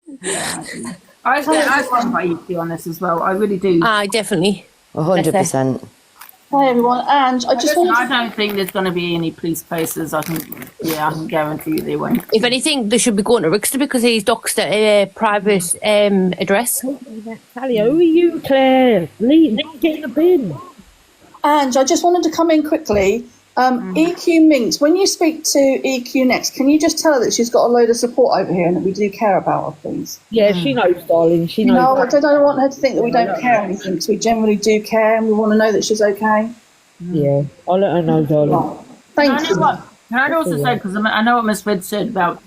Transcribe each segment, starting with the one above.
Yeah, I stand by EQ on this as well. I really do. Definitely. 100%. Hi everyone, and I just wanted I don't think there's going to be any police cases. I can guarantee you they won't. If anything, they should be going to Rickster because he's doxed at a private address. Talia, who are you, Claire? Leave, get in the bin. And I just wanted to come in quickly. EQ Minx, when you speak to EQ next, can you just tell her that she's got a load of support over here and that we do care about her, please? Yeah, she knows, darling. She knows. No, I don't want her to think that we don't care anything, because we generally do care and we want to know that she's okay. Yeah, I'll let her know, darling. Thank you. Can I also say, because I know what Miss Red said about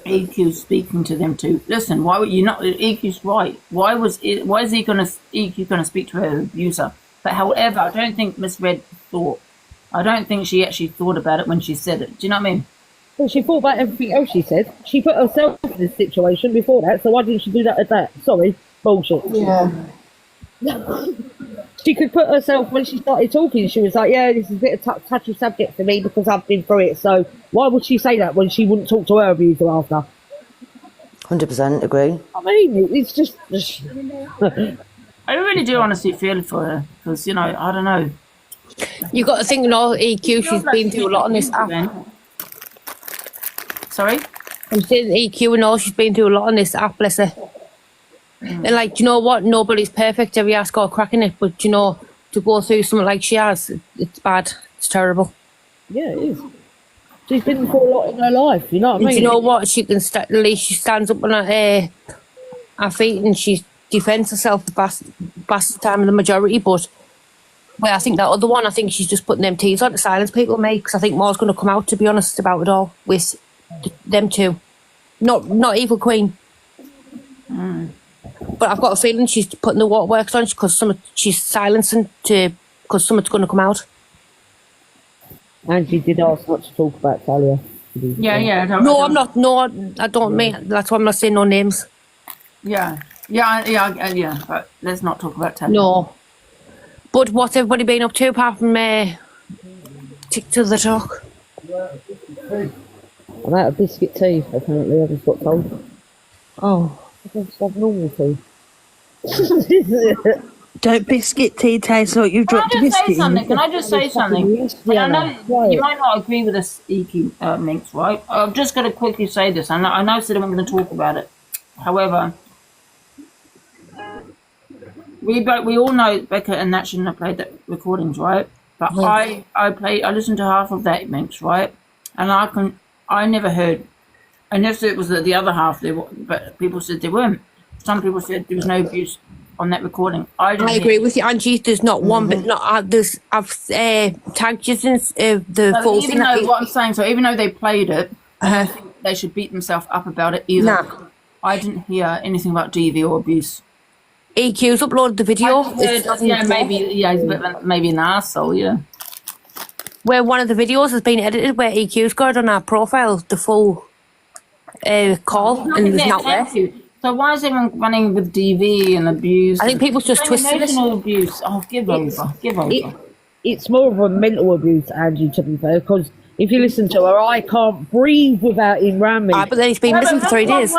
EQ speaking to them too. Listen, why would you not? EQ's right. Why is EQ going to speak to her abuser? But however, I don't think Miss Red thought. I don't think she actually thought about it when she said it. Do you know what I mean? Well, she thought about everything else she said. She put herself in this situation before that, so why didn't she do that at that? Sorry, bullshit. Yeah. She could put herself, when she started talking, she was like, yeah, this is a bit of touchy subject for me because I've been through it. So why would she say that when she wouldn't talk to her abuser after? 100% agree. I mean, it's just... I really do honestly feel for her because, you know, I don't know. You got to think, EQ, she's been through a lot on this app. Sorry? I'm saying EQ and all, she's been through a lot on this app, bless her. And like, do you know what? Nobody's perfect. Every ass got a crack in it, but to go through something like she has, it's bad. It's terrible. Yeah, it is. She's been through a lot in her life, you know what I mean? Do you know what? She can at least she stands up on her feet and she defends herself the vast time of the majority, but well, I think that other one, I think she's just putting them teas on to silence people, mate, because I think more's going to come out, to be honest, about it all with them two. Not Evil Queen. But I've got a feeling she's putting the waterworks on because she's silencing because something's going to come out. Angie did ask not to talk about Talia. Yeah. I'm not. No, I don't mean. That's why I'm not saying no names. Yeah. But let's not talk about Talia. No. But what's everybody been up to apart from tick to the talk? I'm out of biscuit tea, apparently, I just got told. Oh. I just have normal tea. Don't biscuit tea taste like you've dropped a biscuit. Can I just say something? I know you might not agree with this, EQ Minx, right? I'm just going to quickly say this. I know I said I'm going to talk about it. However, we all know Becca and Nat shouldn't have played the recordings, right? But I listened to half of that Minx, right? And I never heard. I never said it was the other half. But people said there weren't. Some people said there was no abuse on that recording. I agree with you, Angie. There's not one, but not I've tagged you since the full thing. Even though what I'm saying, so even though they played it, I don't think they should beat themselves up about it either. Nah. I didn't hear anything about DV or abuse. EQ's uploaded the video. He's maybe an arsehole, yeah. Where one of the videos has been edited, where EQ's got it on our profile, the full call, and it's not there. So why is everyone running with DV and abuse? I think people's just twisting it. Emotional abuse. Oh, give over. It's more of a mental abuse, Angie, to be fair, because if you listen to her, I can't breathe without him around me. But then he's been missing for 3 days.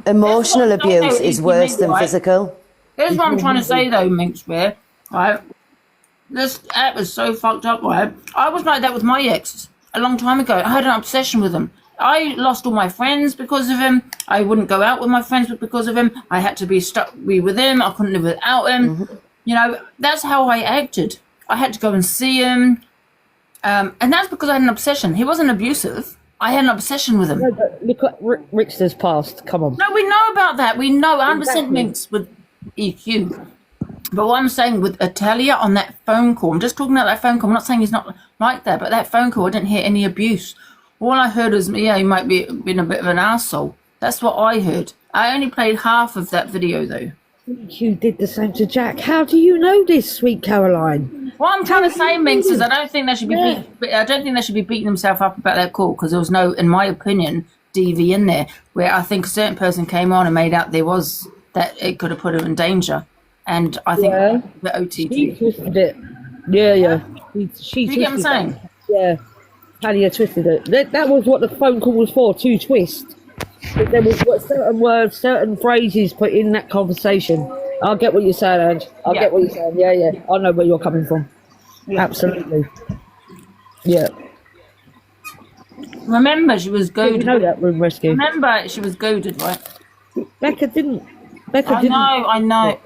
Emotional abuse is worse than physical. Here's what I'm trying to say, though, Minx, right? This app is so fucked up, right? I was like that with my ex a long time ago. I had an obsession with him. I lost all my friends because of him. I wouldn't go out with my friends because of him. I had to be with him. I couldn't live without him. Mm-hmm. You know, that's how I acted. I had to go and see him. And that's because I had an obsession. He wasn't abusive. I had an obsession with him. No, but look at Rickster's past. Come on. No, we know about that. We know 100% Minx with EQ. But what I'm saying with Talia on that phone call, I'm just talking about that phone call. I'm not saying he's not like that, but that phone call, I didn't hear any abuse. All I heard was, yeah, he might be been a bit of an arsehole. That's what I heard. I only played half of that video, though. You did the same to Jack. How do you know this, sweet Caroline? What I'm trying to say, Minx, is I don't think they should be beating themselves up about that call because there was no, in my opinion, DV in there. Where I think a certain person came on and made out there was that it could have put him in danger, and I think the OTT. She twisted it. Yeah. She you get what I'm saying? Yeah. Talia twisted it. That was what the phone call was for, to twist. But there was certain words, certain phrases put in that conversation. I get what you're saying, Ange. I get what you're saying. Yeah. I know where you're coming from. Yeah. Absolutely. Yeah. Remember, she was goaded. You know that room rescue. Remember, she was goaded, right? Becca didn't. I know.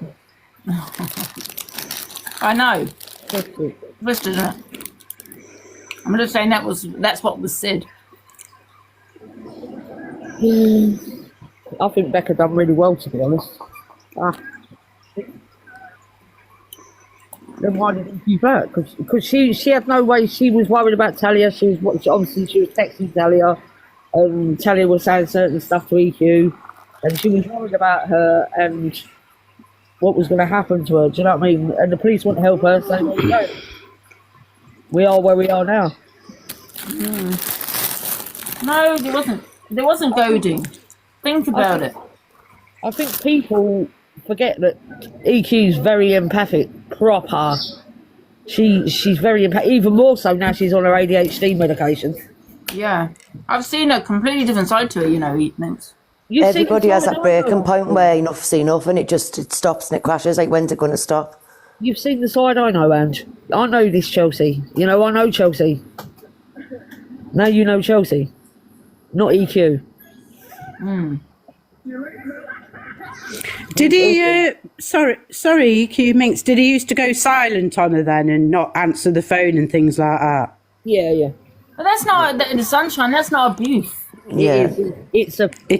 I know. Twisted, isn't it? I'm just saying that's what was said. I think Becca done really well, to be honest. Then why didn't you vote? Because she had no way. She was worried about Talia. Obviously she was texting Talia, and Talia was saying certain stuff to EQ, and she was worried about her and what was going to happen to her. Do you know what I mean? And the police wouldn't help her, so there you go. We are where we are now. No, there wasn't. There wasn't goading. Think about it. I think people forget that EQ's very empathic, proper. She's very empathic, even more so now she's on her ADHD medication. Yeah. I've seen a completely different side to her, you know, evenings. Everybody has that breaking point where enough's enough and it stops and it crashes. Like, when's it going to stop? You've seen the side I know, Ange. I know this Chelsea. You know, I know Chelsea. Now you know Chelsea. Not EQ. Did he, sorry, EQ Minx, did he used to go silent on her then and not answer the phone and things like that? Yeah. But that's not, the sunshine, that's not abuse. Yeah. It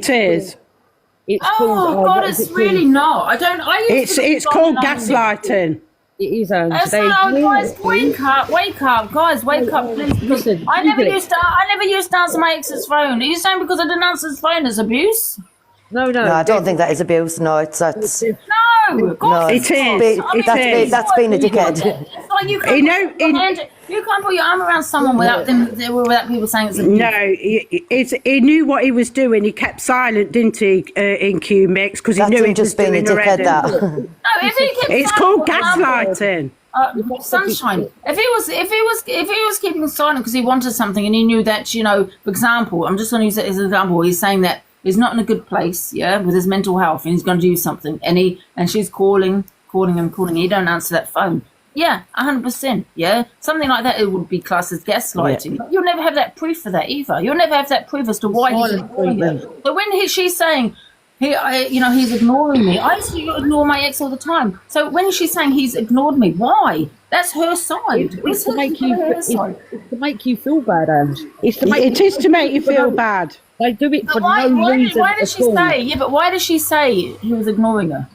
is. It's Oh, called, God, it's really not. It's called gaslighting. It is, Ange. Guys, wake up, guys, wake up, please. Listen, I never used to answer my ex's phone. Are you saying because I didn't answer his phone is abuse? No. No, I don't think that is abuse. No, that's No, God, It is. That's being a dickhead. It's like you can't put your arm around someone without people saying it's abuse. No, he knew what he was doing. He kept silent, didn't he, in Q Mix, because he knew he was being a doing her dickhead. head That. No, if he kept it's called gaslighting. Sunshine. If he was keeping silent because he wanted something and he knew that, you know, for example, I'm just going to use it as an example. He's saying that he's not in a good place, yeah, with his mental health, and he's going to do something, and she's calling. He don't answer that phone. Yeah, 100%. Yeah, something like that. It would be classed as gaslighting. Yeah. You'll never have that proof for that either. You'll never have that proof as to why he's ignoring her. So when she's saying, he's ignoring me. I used to ignore my ex all the time. So when she's saying he's ignored me, why? That's her side. It's to make you feel bad, Ange. It is to make you feel bad. They do it for no reason. Why did she say? Yeah, but why did she say he was ignoring her?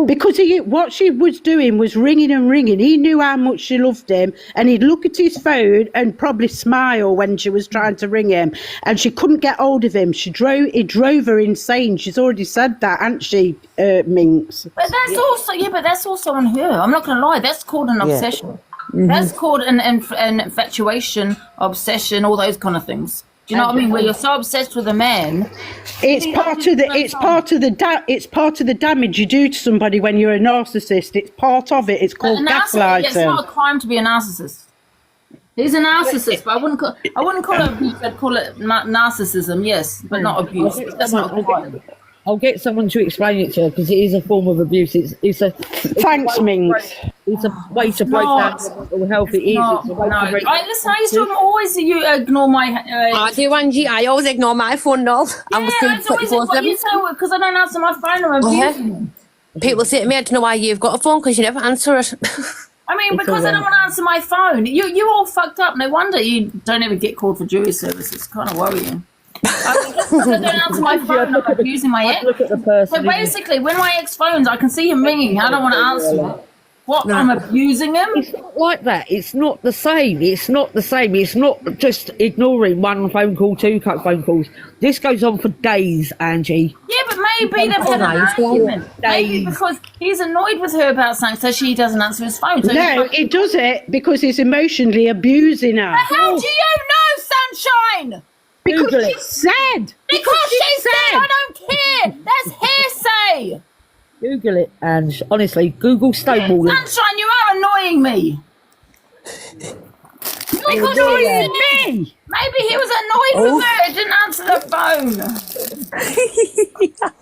Because what she was doing was ringing and ringing. He knew how much she loved him, and he'd look at his phone and probably smile when she was trying to ring him, and she couldn't get hold of him. It drove her insane. She's already said that, hasn't she, Minx? But that's also on her. I'm not going to lie. That's called an obsession. Mm-hmm. That's called an infatuation, obsession, all those kind of things. Do you know what I mean? Where you're so obsessed with a man, it's part of the damage you do to somebody when you're a narcissist. It's part of it. It's called gaslighting. It's not a crime to be a narcissist. He's a narcissist, but I wouldn't call it abuse. I'd call it narcissism. Yes, but not abuse. That's not a crime. I'll get someone to explain it to her because it is a form of abuse. Thanks, Minx. It's a way to break down mental health. It is. Listen, I used to always ignore my. I do, Angie. I always ignore my phone, no. That's always what you say because I don't answer my phone or abuse. People say to me, I don't know why you've got a phone because you never answer it. I mean, because I don't want to answer my phone. You all fucked up. No wonder you don't ever get called for jury service. It's kind of worrying. I mean, just because I don't answer my phone, I'm abusing my ex. Look at the person. So basically, when my ex phones, I can see him ringing. I don't want to answer it. What? No. I'm abusing him? It's not like that. It's not the same. It's not just ignoring one phone call, two phone calls. This goes on for days, Angie. Yeah, but maybe they've had an argument. Maybe because he's annoyed with her about something, so she doesn't answer his phone. So no, he does it because he's emotionally abusing her. But how do you know, Sunshine? Because she said. Because she said. I don't care. That's hearsay. Google it, and honestly, Google stonewalling. Sunshine, you are annoying me. Because annoying me. Maybe he was annoyed with her. Didn't answer answer the phone.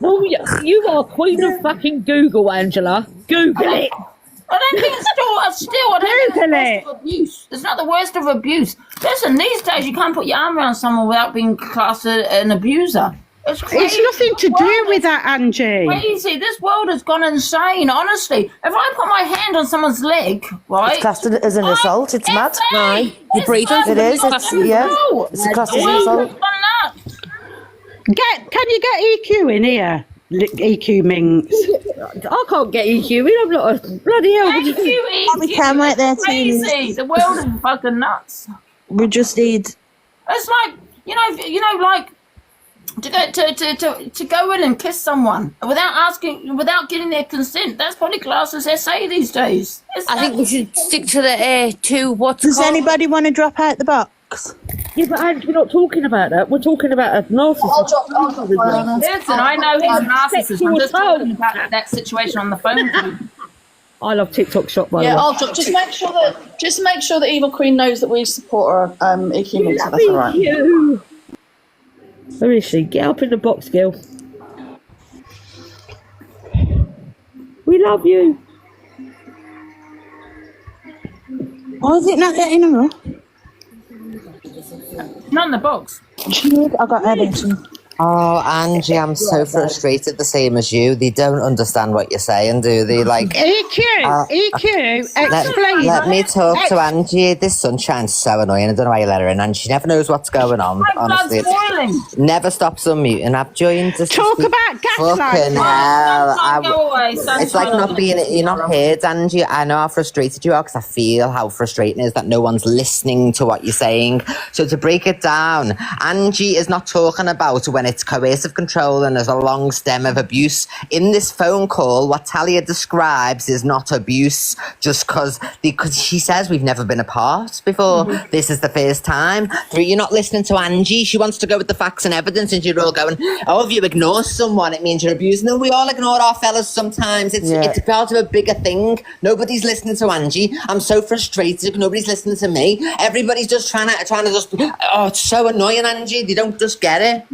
Well, you are queen of fucking Google, Angela. Google it. I don't think it's still I don't think it's Google the worst of abuse. It's not the worst of abuse. Listen, these days you can't put your arm around someone without being classed as an abuser. It's crazy. It's nothing to do with that, Angie. Crazy. This world has gone insane, honestly. If I put my hand on someone's leg, right? It's classed as an assault. It's mad. Aye. You breathe mad. It is. It's, yeah. It's classed as an assault. Can you get EQ in here? EQ Minx. I can't get EQ in. I'm not a bloody hell. We can right there, Crazy. The world is fucking nuts. We just need. It's like like to go in and kiss someone without getting their consent. That's probably classed as SA these days. I think we should stick to the what's Does called. anybody want to drop out the box? Yeah, but Ange, we're not talking about that. We're talking about a narcissist. I'll drop Listen, I know he's a narcissist. I'm just talking about that situation on the phone. I love TikTok shop, by the Yeah, way. I'll drop. Just make sure that Evil Queen knows that we support her. EQ Minx, that's all right. You. Where is she? Get up in the box, girl. We love you. Why is it not getting her up? Not in the box. I got Eddington. Oh, Angie, I'm so frustrated, the same as you. They don't understand what you're saying, do they? Like, EQ, explain. let me talk to Angie. This sunshine's so annoying. I don't know why you let her in, and she never knows what's going on. My Honestly, blood's boiling. never stops unmuting. I've joined to Talk about fucking gaslighting. hell. Sunshine, go away. It's like not being. You're not heard, Angie. I know how frustrated you are because I feel how frustrating it is that no one's listening to what you're saying. So to break it down, Angie is not talking about when it's coercive control and there's a long stem of abuse. In this phone call, what Talia describes is not abuse just because she says we've never been apart before. This is the first time. Three, you're not listening to Angie. She wants to go with the facts and evidence, and you're all going, oh, if you ignore someone, it means you're abusing them. We all ignore our fellas sometimes. It's part of a bigger thing. Nobody's listening to Angie. I'm so frustrated. Nobody's listening to me. Everybody's just trying to just, oh, it's so annoying, Angie. They don't just get it.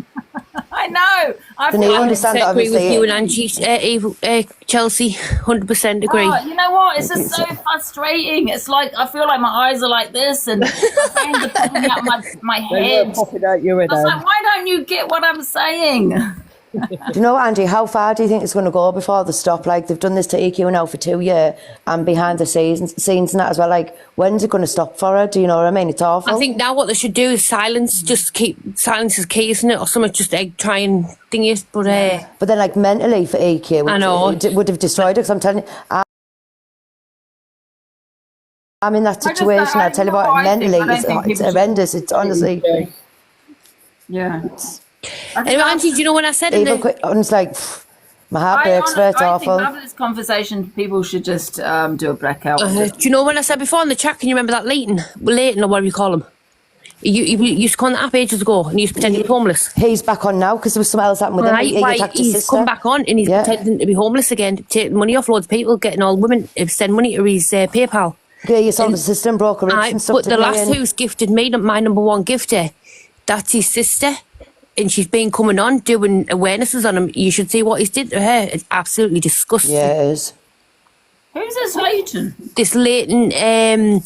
I know. I Then you understand that, agree with obviously. you and Angie, Chelsea, 100% agree. Oh, you know what? It's just so frustrating. It's like I feel like my eyes are like this, and my hands are popping out my head. Popping out your head. I was like, why don't you get what I'm saying? Do you know, Angie, how far do you think it's going to go before they stop? Like, they've done this to EQ now for 2 years and behind the scenes and that as well. Like, when's it going to stop for her? Do you know what I mean? It's awful. I think now what they should do is silence. Just keep silence is key, isn't it? Or something, just try and thing it. But then, like, mentally for EQ, I know. it would have destroyed it. Because I'm telling you, I'm in that situation. I tell you what, mentally, it's horrendous. It's honestly... Yeah. anyway, Auntie, do you know when I said in Even quick, and it's like, my heart breaks for it. It's I awful. think after this conversation, people should just do a blackout. do you know when I said before in the chat? Can you remember that Leighton or whatever you call him? You used to go on the app ages ago and he used to pretend he was homeless. He's back on now because there was something else happened with him. He attacked his He's sister. come back on and he's pretending to be homeless again, taking money off loads of people, getting all women to send money to his PayPal. Yeah, he sold his sister and broke her ribs and stuff. But the last who's gifted me, my number one gifter, that's his sister. And she's been coming on doing awarenesses on him. You should see what he's did to her. It's absolutely disgusting. Yeah, it is. Who's this Leighton? This Leighton,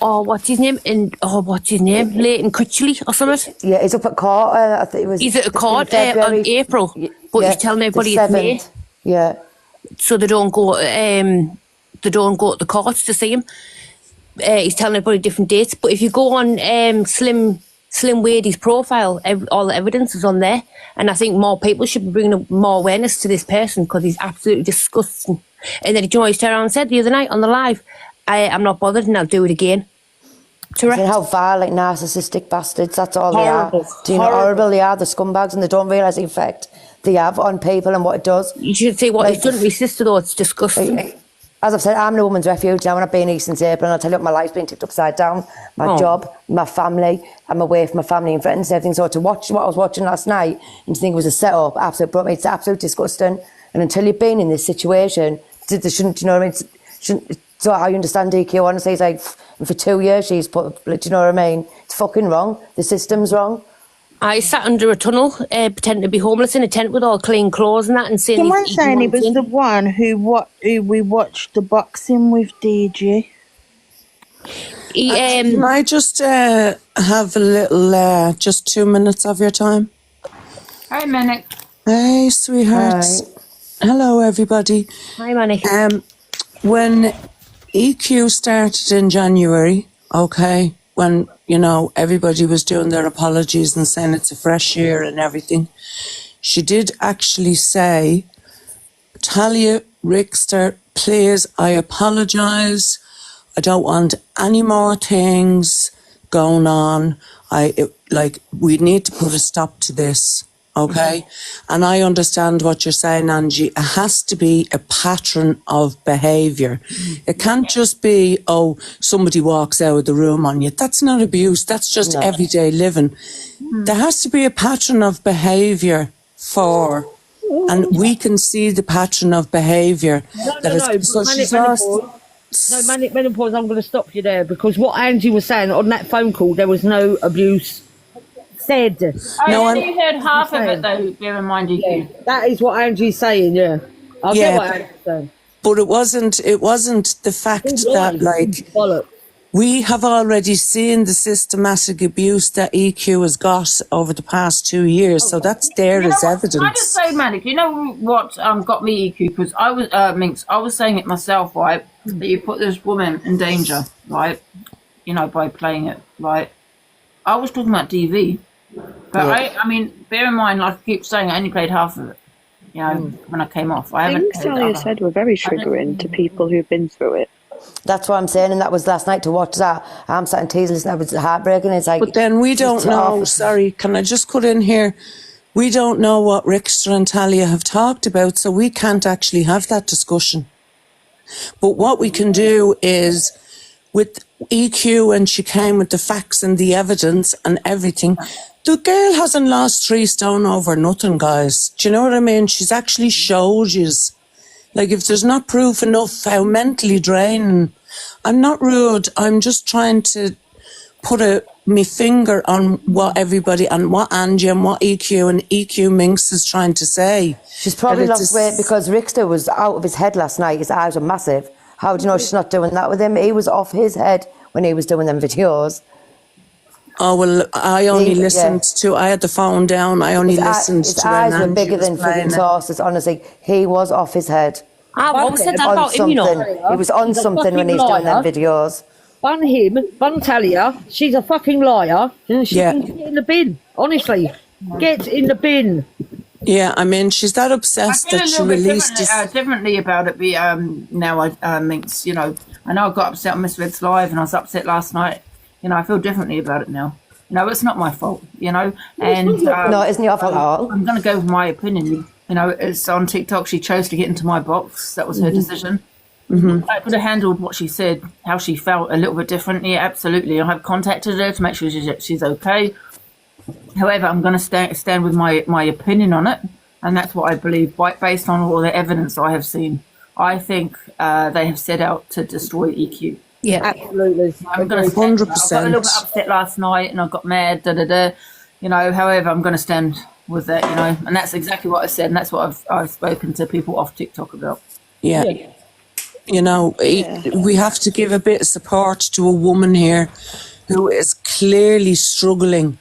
what's his name? Leighton Critchley or something. Yeah, he's up at court. I think it was. He's at a court in on April, but he's telling everybody it's May. Yeah. So they don't go. They don't go to the courts to see him. He's telling everybody different dates. But if you go on Slim Wady's profile, all the evidence is on there, and I think more people should be bringing more awareness to this person because he's absolutely disgusting. And then he's turned around and said the other night on the live, I'm not bothered and I'll do it again. And how vile, like, narcissistic bastards, that's all Horrible. they are. Do you know how horrible they are, the scumbags, and they don't realise the effect they have on people and what it does. You should see what he's done to his sister though, it's disgusting. As I've said, I'm a woman's refuge now and I've been here since April, and I'll tell you what, my life's been tipped upside down. My job, my family, I'm away from my family and friends and everything. So to watch what I was watching last night and to think it was a set-up, it's absolutely disgusting. And until you've been in this situation, they shouldn't, you know what I mean? So I understand DQ, honestly, it's like, for 2 years she's put, do you know what I mean? It's fucking wrong. The system's wrong. I sat under a tunnel, pretending to be homeless in a tent with all clean clothes and that, and saying Someone he saying he wanted was in. the one who we watched the boxing with DG. He, Can I just have a little, just 2 minutes of your time? Hey, Manic. Hey, sweethearts. Hello, everybody. Hi, Manny. When EQ started in January, okay, when, you know, everybody was doing their apologies and saying it's a fresh year and everything, she did actually say, Talia Rickster, please, I apologise. I don't want any more things going on. We need to put a stop to this. Okay. And I understand what you're saying, Angie. It has to be a pattern of behaviour. It can't just be, oh, somebody walks out of the room on you. That's not abuse. That's just everyday living. There has to be a pattern of behaviour and we can see the pattern of behaviour. Menopause, I'm going to stop you there because what Angie was saying on that phone call, there was no abuse said. I only heard half of it though, bear in mind, EQ. Yeah, that is what Angie's saying, I get what Angie's saying. But it wasn't the fact that, we have already seen the systematic abuse that EQ has got over the past 2 years, so that's there as evidence. Can I just say, Manic, you know what got me EQ? Because I was, Minx, I was saying it myself, right, that you put this woman in danger, right, you know, by playing it, right? I was talking about DV, but I mean, bear in mind, like I keep saying, I only played half of it, you know, when I came off. Things Talia said were very triggering to people who've been through it. That's what I'm saying, and that was last night to watch that. I'm sat in tears listening. That was heartbreaking. It's like, but then we don't know. Sorry, can I just cut in here? We don't know what Rickster and Talia have talked about, so we can't actually have that discussion. But what we can do is, with EQ, and she came with the facts and the evidence and everything, the girl hasn't lost 3 stone over nothing, guys. Do you know what I mean? She's actually showed yous. Like, if there's not proof enough how mentally draining, I'm not rude, I'm just trying to put my finger on what everybody, and what Angie and what EQ and EQ Minx is trying to say. She's probably lost weight because Rickster was out of his head last night. His eyes were massive. How do you know she's not doing that with him? He was off his head when he was doing them videos. Oh, well, I only listened to, I had the phone down, I only listened to when His eyes were Angie bigger was than playing freaking saucers, honestly. He was off his head. I've always said that about him, you know. He was on something when he's doing them videos. Bun him, bun Talia. She's a fucking liar. She can get in the bin. Honestly, get in the bin. Yeah, I mean, she's that obsessed that she released differently about it. Now, Minx, you know, I know I got upset on Miss Red's live, and I was upset last night. You know, I feel differently about it now. No, it's not my fault, you know. And no, it isn't your fault at all. I'm going to go with my opinion. You know, it's on TikTok. She chose to get into my box. That was her decision. I could have handled what she said, how she felt, a little bit differently. Absolutely. I have contacted her to make sure she's okay. However, I'm going to stand with my opinion on it, and that's what I believe, based on all the evidence I have seen. I think they have set out to destroy EQ. Yeah, absolutely. I'm going to 100%. I got a little bit upset last night, and I got mad. You know, however, I'm going to stand with that. You know, and that's exactly what I said, and that's what I've spoken to people off TikTok about. Yeah. You know, we have to give a bit of support to a woman here who is clearly struggling.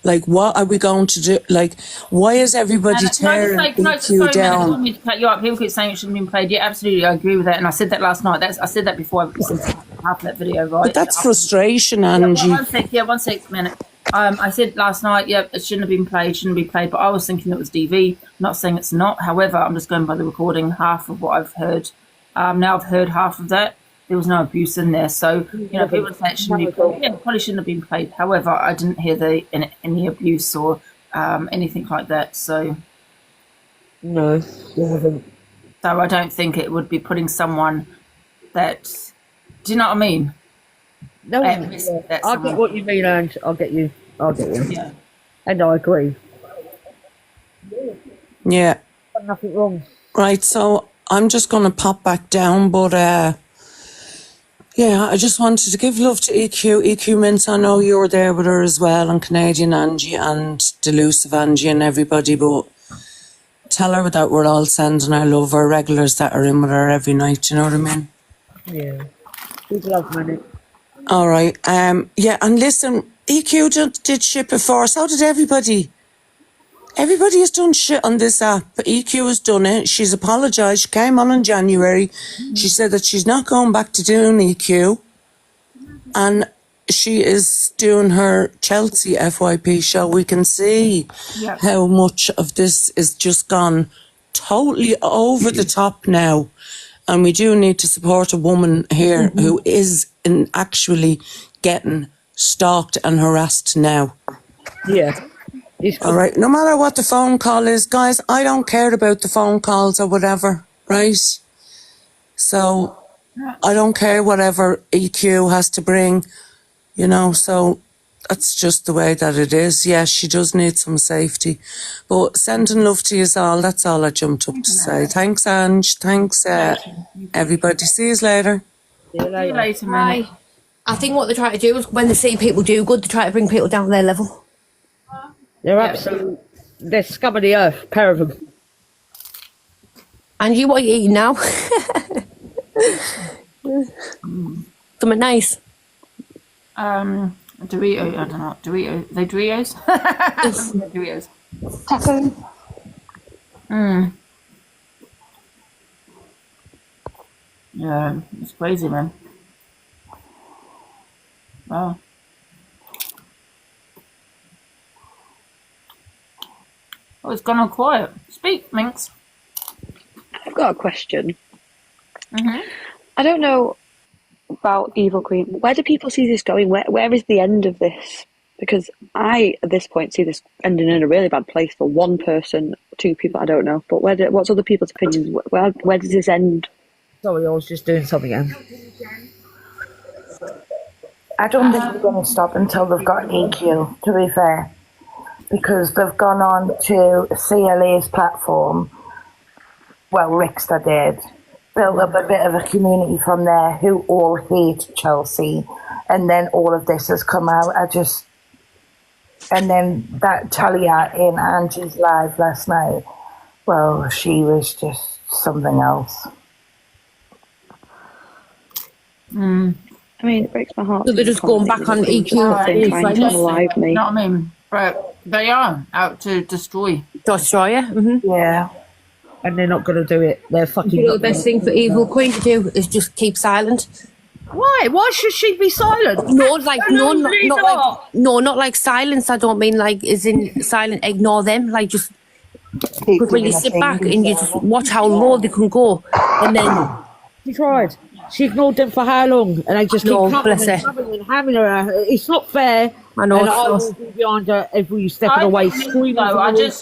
Like, what are we going to do? Like, why is everybody tearing EQ down? I don't mean to cut you up. People keep saying it shouldn't have been played. Yeah, absolutely, I agree with that. And I said that last night. I said that before I listened to half that video, right? But that's frustration, Angie. One sec, minute. I said last night, it shouldn't have been played, but I was thinking it was DV. I'm not saying it's not. However, I'm just going by the recording, half of what I've heard. Now I've heard half of that. There was no abuse in there. So, you know, people say it shouldn't be played. Yeah, it probably shouldn't have been played. However, I didn't hear any abuse or anything like that. So, no, it wasn't. So I don't think it would be putting someone that, do you know what I mean? No, I get what you mean, and I'll get you. Yeah. And I agree. Yeah. Nothing wrong. Right, so I'm just going to pop back down, but Yeah, I just wanted to give love to EQ. EQ Mints, I know you were there with her as well, and Canadian Angie and Delusive Angie and everybody, but tell her that we're all sending our love, our regulars that are in with her every night, you know what I mean? Yeah. Big love, man. All right. Yeah, and listen, EQ did shit before, so did everybody. Everybody has done shit on this app. EQ has done it. She's apologised. She came on in January. She said that she's not going back to doing EQ. And she is doing her Chelsea FYP show. We can see how much of this is just gone totally over the top now. And we do need to support a woman here who is actually getting stalked and harassed now. Yeah. All right, no matter what the phone call is, guys, I don't care about the phone calls or whatever, right? So I don't care whatever EQ has to bring, you know, so that's just the way that it is. Yes, she does need some safety. But sending love to you all, that's all I jumped up to say. Thanks, Ange. Thanks, everybody. See you later. See you later, man. Bye. I think what they try to do is when they see people do good, they try to bring people down to their level. They're absolute, they're scum of the earth, pair of them. Angie, what are you eating now? Something nice. Dorito, I don't know, Dorito, they Doritos? Doritos. Taco. Yeah, it's crazy, man. Wow. Oh, it's gone all quiet. Speak, Minx. I've got a question. I don't know about Evil Queen. Where do people see this going? Where is the end of this? Because I, at this point, see this ending in a really bad place for one person, two people, I don't know. But what's other people's opinions? Where does this end? Sorry, I was just doing something else. I don't think they're going to stop until they've got EQ, to be fair. Because they've gone on to CLA's platform. Well, Rickster did. Built up a bit of a community from there who all hate Chelsea. And then all of this has come out. And then that Talia in Angie's live last night, well, she was just something else. I mean, it breaks my heart. So they're just going back on EQ. Trying to alive me. You know what I mean? But they are out to destroy. Destroy, yeah. Yeah. And they're not going to do it. They're fucking... You know, the best thing for Evil Queen to do is just keep silent. Why? Why should she be silent? No, like, not like silence. I don't mean like as in silent, ignore them. Like just... Because when you sit back and you just watch how low they can go, and then... She tried. She ignored them for how long? And they just keep coming and having her. It's not fair. I know. And I will be behind her every step of the way.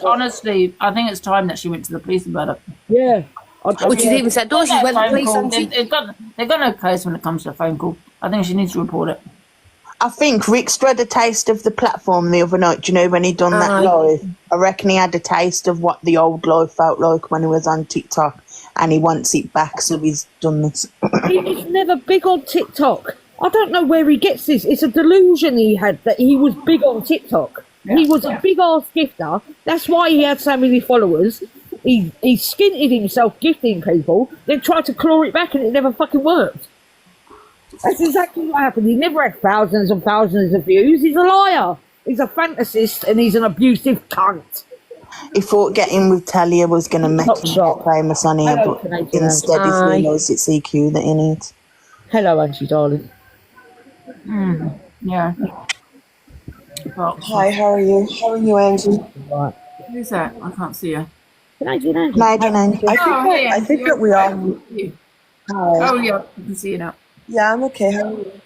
Honestly, I think it's time that she went to the police about it. Yeah. Which is even said, she went to the police, hasn't she? They've got no case when it comes to a phone call. I think she needs to report it. I think Rickster had a taste of the platform the other night, do you know, when he done that live. I reckon he had a taste of what the old life felt like when he was on TikTok. And he wants it back, so he's done this. He was never big on TikTok. I don't know where he gets this. It's a delusion he had that he was big on TikTok. Yeah. He was a big ass gifter. That's why he had so many followers. He skinted himself gifting people, then tried to claw it back and it never fucking worked. That's exactly what happened. He never had thousands and thousands of views. He's a liar. He's a fantasist and he's an abusive cunt. He thought getting with Talia was going to make him famous on here, but instead he realised it's EQ that he needs. Hello, Angie, darling. Yeah. Hi, how are you? How are you, Angie? Right. Who's that? I can't see her. Angie. I think that we all... Hi. Oh, yeah, I can see you now. Yeah, I'm okay. How are you?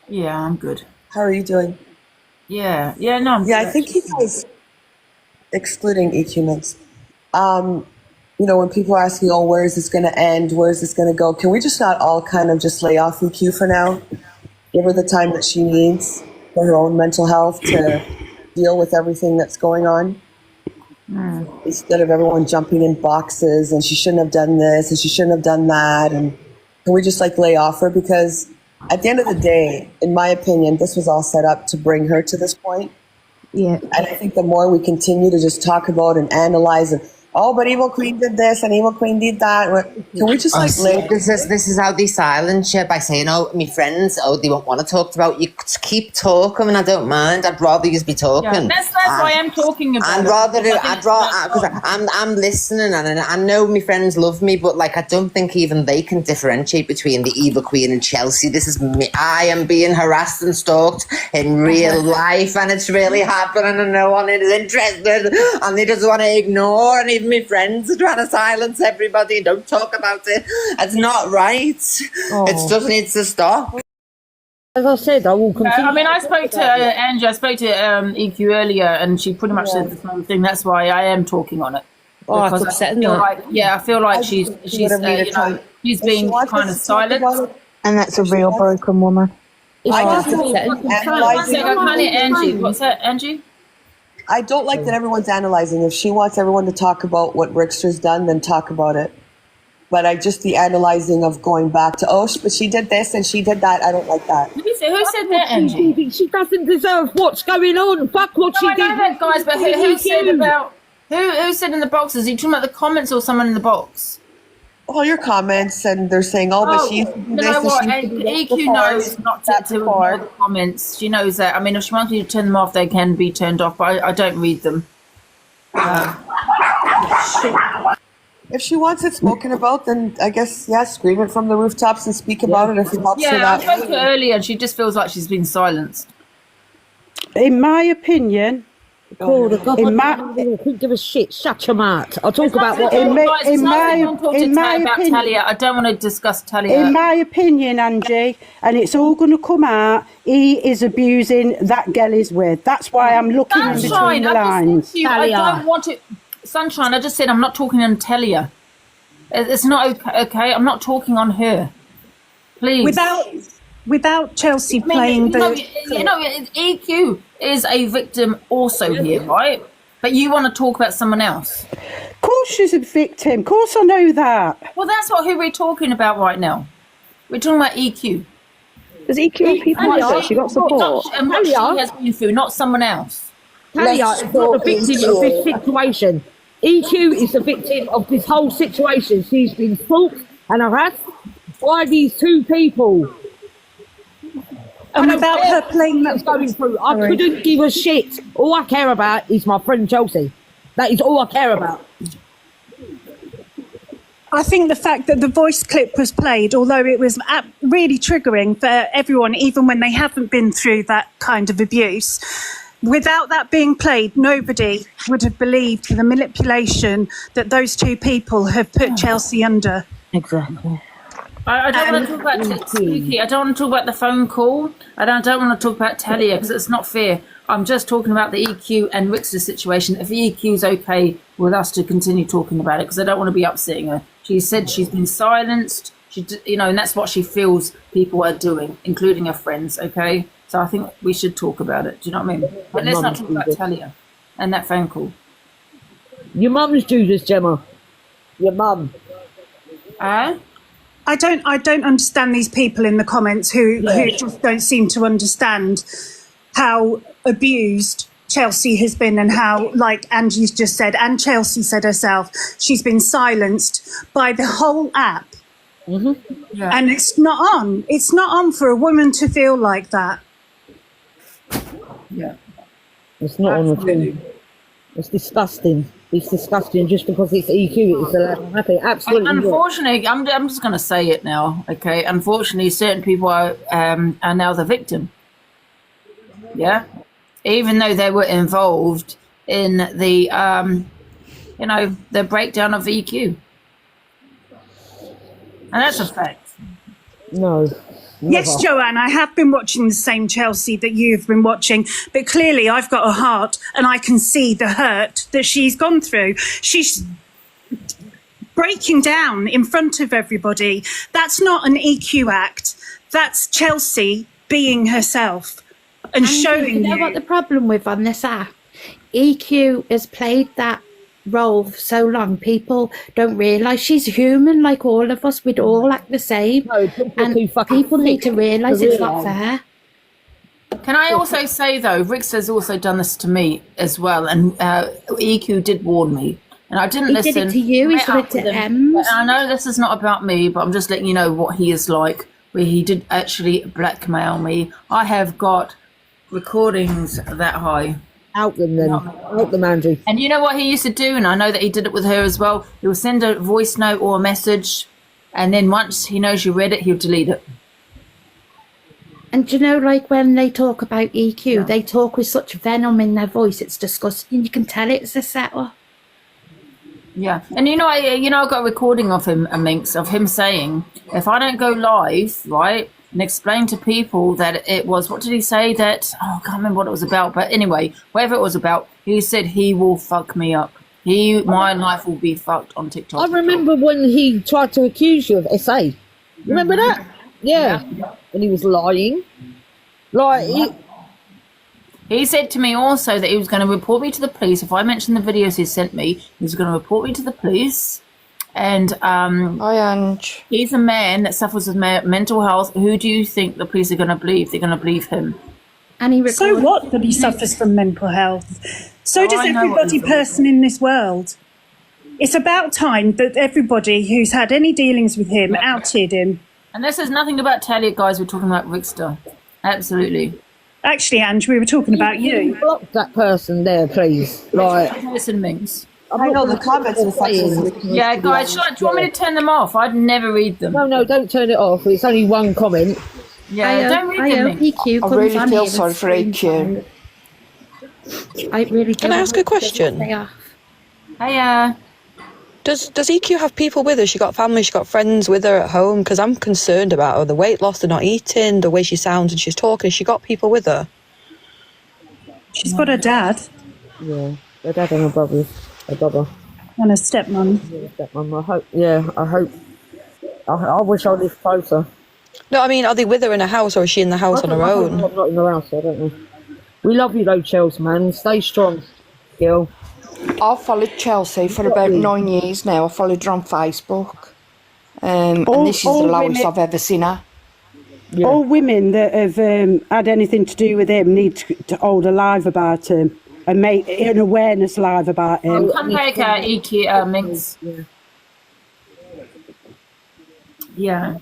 Yeah, I'm good. How are you doing? Yeah, no, I'm good. I think you guys... Excluding EQ Mix. You know, when people are asking, oh, where is this going to end? Where is this going to go? Can we just not all kind of just lay off EQ for now? Give her the time that she needs for her own mental health to deal with everything that's going on. Instead of everyone jumping in boxes and she shouldn't have done this and she shouldn't have done that. And can we just like lay off her? Because at the end of the day, in my opinion, this was all set up to bring her to this point. Yeah. And I think the more we continue to just talk about and analyze and, oh, but Evil Queen did this and Evil Queen did that. Can we just this is how they silence you, by saying, oh, my friends, oh, they won't want to talk about you. Keep talking, and I don't mind. I'd rather you be talking. Yeah, that's why I'm talking about because I'm listening, and I know my friends love me, but like I don't think even they can differentiate between the Evil Queen and Chelsea. This is me. I am being harassed and stalked in real life, and it's really happening, and no one is interested, and they just want to ignore, and even my friends are trying to silence everybody. Don't talk about it. It's not right. It just needs to stop. As I said, I will continue. I mean, I spoke to Angie. I spoke to EQ earlier, and she pretty much said the same thing. That's why I am talking on it. Oh, it's upsetting that. I feel like she's being kind of silent. And that's a real broken woman. Angie. What's that, Angie? I don't like that everyone's analyzing. If she wants everyone to talk about what Rickster's done, then talk about it. But the analyzing of going back to, but she did this and she did that. I don't like that. Who said that, Angie? She doesn't deserve what's going on. Fuck what she did. I know that, guys, but who said about... Who said in the boxes? Are you talking about the comments or someone in the box? All your comments, and they're saying, but she used to do this. You know what? EQ knows not to ignore the comments. She knows that. I mean, if she wants me to turn them off, they can be turned off, but I don't read them. If she wants it spoken about, then I guess, scream it from the rooftops and speak about it if it helps her that. I spoke to her earlier, and she just feels like she's been silenced. In my opinion, couldn't give a shit. Shut your mouth. I'll talk about what. In my opinion, Talia. I don't want to discuss Talia. In my opinion, Angie, and it's all going to come out. He is abusing that girl he's with. That's why I'm looking in between the lines. I don't want to. Sunshine. I just said I'm not talking on Talia. It's not okay. I'm not talking on her. Please. Without Chelsea playing EQ is a victim also here, right? But you want to talk about someone else. Of course she's a victim. Of course I know that. Well, that's who we're talking about right now. We're talking about EQ. Does EQ have people like that? She got support. And what she has been through, not someone else. Talia is not the victim of this situation. EQ is the victim of this whole situation. She's been stalked and harassed by these two people. And without her playing that's going through, I couldn't give a shit. All I care about is my friend Chelsea. That is all I care about. I think the fact that the voice clip was played, although it was really triggering for everyone, even when they haven't been through that kind of abuse, without that being played, nobody would have believed the manipulation that those two people have put Chelsea under. Exactly. I don't want to talk about Kiki. I don't want to talk about the phone call. I don't want to talk about Talia because it's not fair. I'm just talking about the EQ and Rickster's situation. If the EQ is okay with us to continue talking about it, because I don't want to be upsetting her. She said she's been silenced. And that's what she feels people are doing, including her friends. Okay, so I think we should talk about it. Do you know what I mean? But let's not talk about Talia and that phone call. Your mum's do this, Gemma. Your mum. I don't understand these people in the comments who just don't seem to understand how abused Chelsea has been and how, like Angie's just said, and Chelsea said herself, she's been silenced by the whole app. Mm-hmm. Yeah. And it's not on. It's not on for a woman to feel like that. Yeah. It's not on at all. It's disgusting. It's disgusting just because it's EQ. It's a happy. Absolutely. Unfortunately, I'm just going to say it now. Okay. Unfortunately, certain people are now the victim. Yeah. Even though they were involved in the the breakdown of EQ, and that's a fact. No. Never. Yes, Joanne, I have been watching the same Chelsea that you've been watching, but clearly I've got a heart and I can see the hurt that she's gone through. She's breaking down in front of everybody. That's not an EQ act. That's Chelsea being herself and showing you know what the problem with on this app? EQ has played that role for so long, people don't realise she's human like all of us. We'd all act the same. No, people are And too fucking people need to sick realise to it's not realise. fair. Can I also say though, Rickster's also done this to me as well, and EQ did warn me, and I didn't He listen. did it to you, he Met did up it to with him. Ems. I know this is not about me, but I'm just letting you know what he is like. Where he did actually blackmail me. I have got recordings that high. Out them then. Out them, Andrew. And you know what he used to do, and I know that he did it with her as well. He will send a voice note or a message, and then once he knows you read it, he'll delete it. And you know, like when they talk about EQ, they talk with such venom in their voice. It's disgusting. You can tell it's a setter. Yeah, and I got a recording of him, Minx, of him saying, if I don't go live, right, and explain to people that it was, what did he say that, I can't remember what it was about, but anyway, whatever it was about, he said he will fuck me up. My life will be fucked on TikTok. I remember when he tried to accuse you of SA. Remember that? Yeah. And he was lying. He said to me also that he was going to report me to the police. If I mentioned the videos he sent me, he was going to report me to the police. And he's a man that suffers with mental health. Who do you think the police are going to believe? They're going to believe him. And so what that he suffers from mental health? So does every person in this world. It's about time that everybody who's had any dealings with him outed him. And this is nothing about Talia, guys. We're talking about Rickster. Absolutely. Actually, Ange, we were talking about you. Block that person there, please. Listen, Minx. I know the comments are saying. Yeah, guys, do you want me to turn them off? I'd never read them. No, don't turn it off. It's only one comment. Yeah, don't read them. EQ I really feel sorry for EQ. I really Can I ask a question? Hiya. Does EQ have people with her? She got family, she got friends with her at home? Because I'm concerned about her. The weight loss, the not eating, the way she sounds and she's talking. Has she got people with her? She's got her dad. Yeah, her dad and her brother. Her brother. And her stepmom. Yeah, stepmom. I hope. I wish I lived closer. No, I mean, are they with her in a house or is she in the house on her own? I'm not in the house, I don't know. We love you though, Chelsea, man. Stay strong, girl. I've followed Chelsea for about 9 years now. I followed her on Facebook. And this is the lowest I've ever seen her. Yeah. All women that have had anything to do with him need to hold a live about him and make an awareness live about him. Come back, EQ, Minx. Yeah.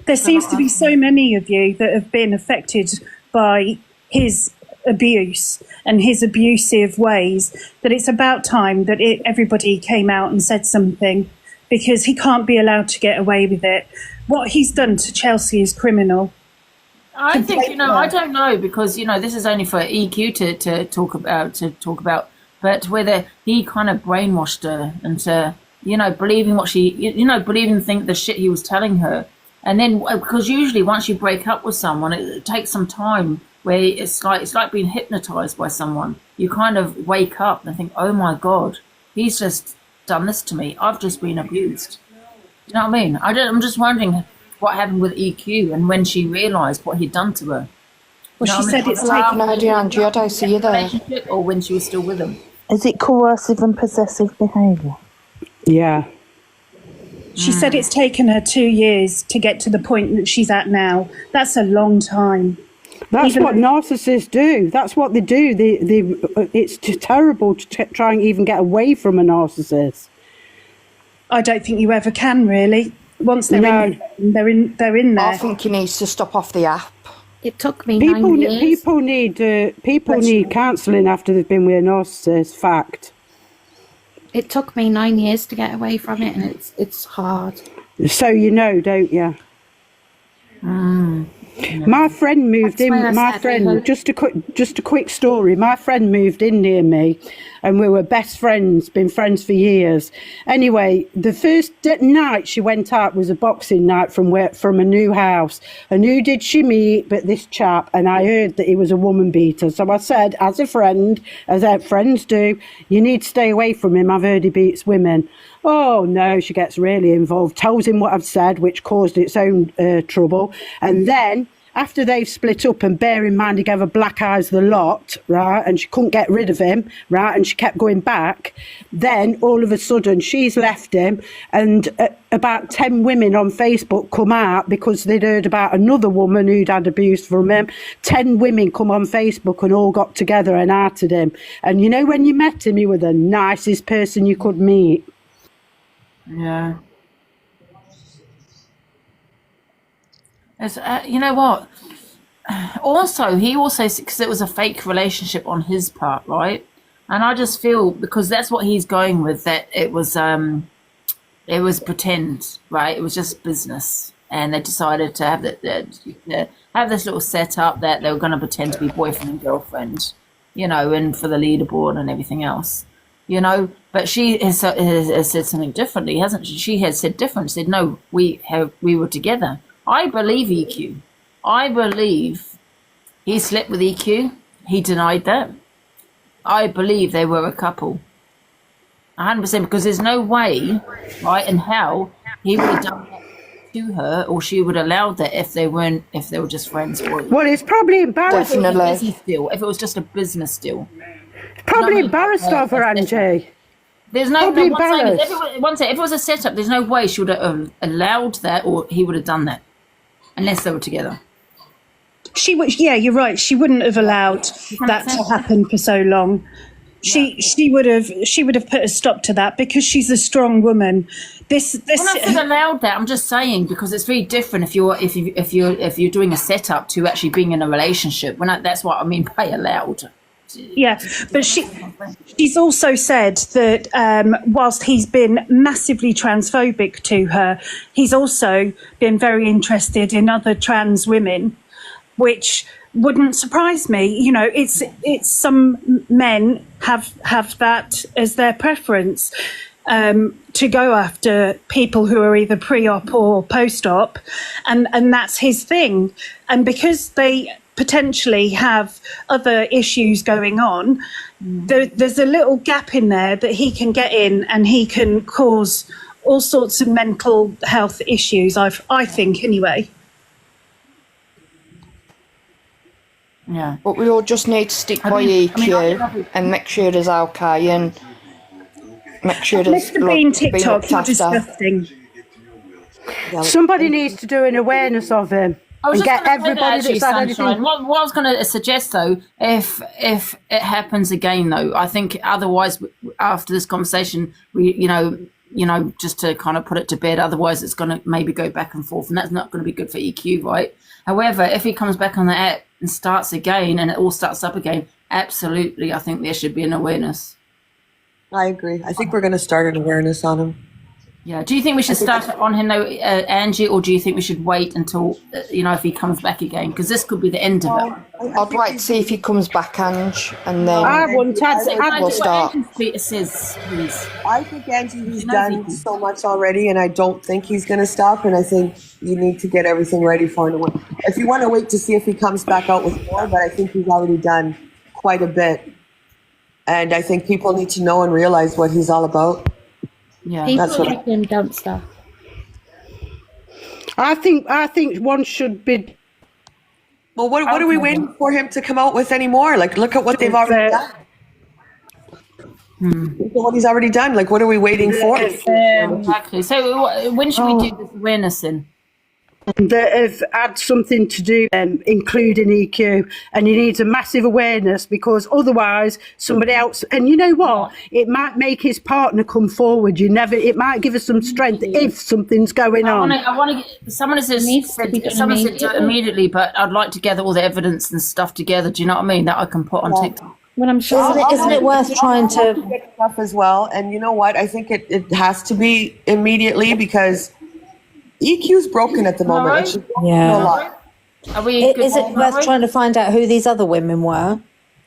There seems to be so many of you that have been affected by his abuse and his abusive ways that it's about time that everybody came out and said something, because he can't be allowed to get away with it. What he's done to Chelsea is criminal. I think, I don't know, because, this is only for EQ to talk about, but whether he kind of brainwashed her into, believing what she, think the shit he was telling her. And then, because usually once you break up with someone, it takes some time where it's like being hypnotized by someone. You kind of wake up and think, oh my God, he's just done this to me. I've just been abused. You know what I mean? I'm just wondering what happened with EQ and when she realised what he'd done to her. Well, she said it's taken Angie, I don't see you there. Or when she was still with him. Is it coercive and possessive behaviour? Yeah. She said it's taken her 2 years to get to the point that she's at now. That's a long time. That's what narcissists do. That's what they do. It's terrible to try and even get away from a narcissist. I don't think you ever can, really. Once they're in there. I think he needs to stop off the app. It took me 9 years. People need counselling after they've been with a narcissist. Fact. It took me 9 years to get away from it, and it's hard. So don't you? My friend moved in. Just a quick story. My friend moved in near me, and we were best friends. Been friends for years. Anyway, the first night she went out was a boxing night from a new house. And who did she meet but this chap? And I heard that he was a woman beater. So I said, as a friend, as our friends do, you need to stay away from him. I've heard he beats women. Oh no, she gets really involved. Tells him what I've said, which caused its own trouble, and then. after they've split up, and bear in mind he gave her black eyes the lot, right, and she couldn't get rid of him, right, and she kept going back, then all of a sudden she's left him, and about 10 women on Facebook come out because they'd heard about another woman who'd had abuse from him. 10 women come on Facebook and all got together and outed him. And you know, when you met him, he was the nicest person you could meet. Yeah. It's, you know what? Also, he also, because it was a fake relationship on his part, right? And I just feel, because that's what he's going with, that it was pretend, right? It was just business, and they decided to have have this little setup that they were going to pretend to be boyfriend and girlfriend, you know, and for the leaderboard and everything else, you know. But she has said something differently, hasn't she? She has said different. Said no, we were together. I believe EQ. I believe he slept with EQ. He denied that. I believe they were a couple. 100%, because there's no way, right, and how he would have done that to her, or she would have allowed that if they were just friends. Well, it's probably embarrassing. If it was just a business deal. Probably embarrassed of her, Angie. There's no Probably one second, embarrassed. one second, if it was a setup, there's no way she would have allowed that, or he would have done that, unless they were together. She would, yeah, you're right. She wouldn't have allowed that to happen for so long. She would have put a stop to that, because she's a strong woman. When I said allowed that, I'm just saying, because it's very different if you're doing a setup to actually being in a relationship. That's what I mean by allowed. Yeah, but she's also said that whilst he's been massively transphobic to her, he's also been very interested in other trans women, which wouldn't surprise me. You know, it's some men have that as their preference, to go after people who are either pre-op or post-op, and that's his thing. And because they potentially have other issues going on, there's a little gap in there that he can get in, and he can cause all sorts of mental health issues, I think, anyway. Yeah. But we all just need to stick by EQ and make sure there's okay, and make sure there's Mr. Bean TikTok, you're disgusting. Somebody needs to do an awareness of him. And get everybody that's had anything. What I was going to suggest, though, if it happens again, though, I think otherwise, after this conversation, we, you know, just to kind of put it to bed, otherwise it's going to maybe go back and forth, and that's not going to be good for EQ, right? However, if he comes back on the app and starts again, and it all starts up again, absolutely, I think there should be an awareness. I agree. I think we're going to start an awareness on him. Yeah. Do you think we should start on him, though, Angie, or do you think we should wait until, if he comes back again? Because this could be the end of it. I'd wait to see if he comes back, Ange, and then we'll start. Says, please. I think Angie has done so much already, and I don't think he's going to stop. And I think you need to get everything ready for him. If you want to wait to see if he comes back out with more, but I think he's already done quite a bit. And I think people need to know and realize what he's all about. Yeah, people like him don't stop. I think one should be. Well, what are we waiting for him to come out with anymore? Like, look at what they've already done. Look at what he's already done. Like, what are we waiting for? Exactly. So, when should we do this awareness in? That have had something to do, including EQ, and he needs a massive awareness, because otherwise somebody else, and you know what, it might make his partner come forward. It might give us some strength if something's going on. I want to. Someone said do it immediately, but I'd like to gather all the evidence and stuff together. Do you know what I mean? That I can put on TikTok. Well, I'm sure. Isn't it worth trying to stuff as well? And you know what? I think it has to be immediately, because EQ's broken at the moment. Yeah. Is it worth trying to find out who these other women were?